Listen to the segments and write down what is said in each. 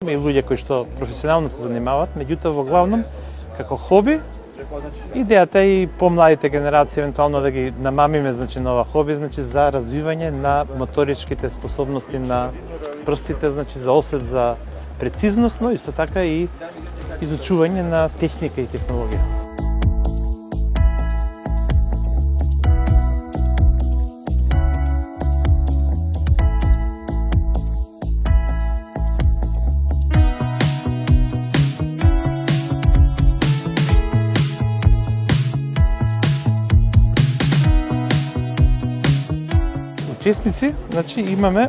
Има и луѓе кои што професионално се занимаваат, меѓутоа во главном како хоби, идејата е и помладите генерации евентуално да ги намамиме на ова хоби, за развивање на моторичките способности на прстите, за осет, за прецизност, но исто така и изучување на техника и технологија. Учесници, имаме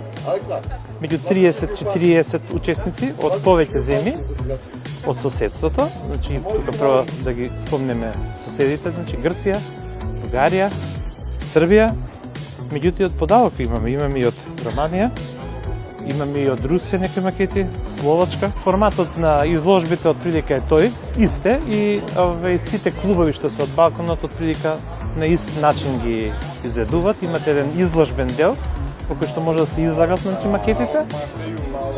меѓу 30-40 учесници од повеќе земји, од соседството. Тука прво да ги спомнеме соседите, Грција, Бугарија, Србија, меѓутоа од подалеку имаме и од Романија, имаме и од Русија некои макети, Словачка. Форматот на изложбите отприлика е тој, исте, и сите клубови што се од Балканот отприлика на ист начин ги изведуваат. Имате еден изложбен дел во кој што може да се излагат макетите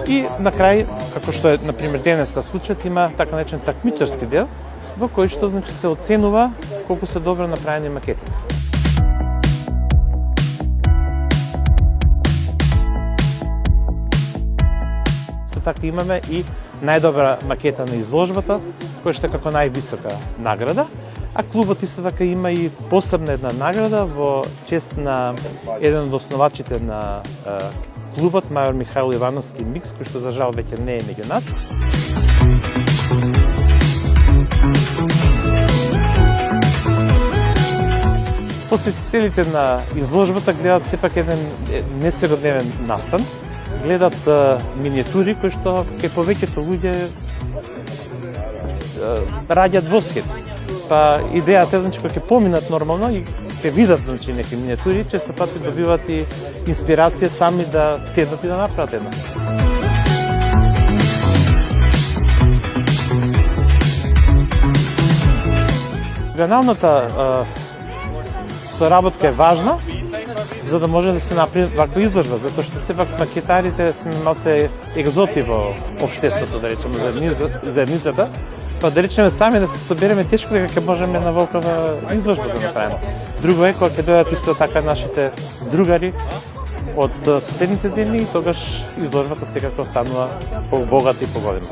и на крај, како што е например денеска случајот, има така наречен такмичарски дел во кој што се оценува колку се добро направени макетите. Исто така имаме и најдобра макета на изложбата, која што е како највисока награда. А клубот исто така има и посебна една награда во чест на еден од основачите на клубот, мајор Михаил Ивановски Микс, кој што за жал веќе не е меѓу нас. Посетителите на изложбата гледат сепак еден несекојдневен настан, гледат миниатури кои што кај повеќето луѓе раѓаат восхит. Па идејата е кога ќе поминат нормално и ќе видат некои миниатури, често пати добиваат и инспирација сами да седнат и да направат една. Регионалната соработка е важна за да може да се направи ваква изложба, затоа што сепак макетарите сме малце екзоти во општеството, да речеме, заедницата. Па да речеме сами да се собереме, тешко дека ќе можеме на ваква изложба да направиме. Друго е кога ќе дојдат исто така нашите другари од соседните земји, тогаш изложбата секако станува побогата и поголема.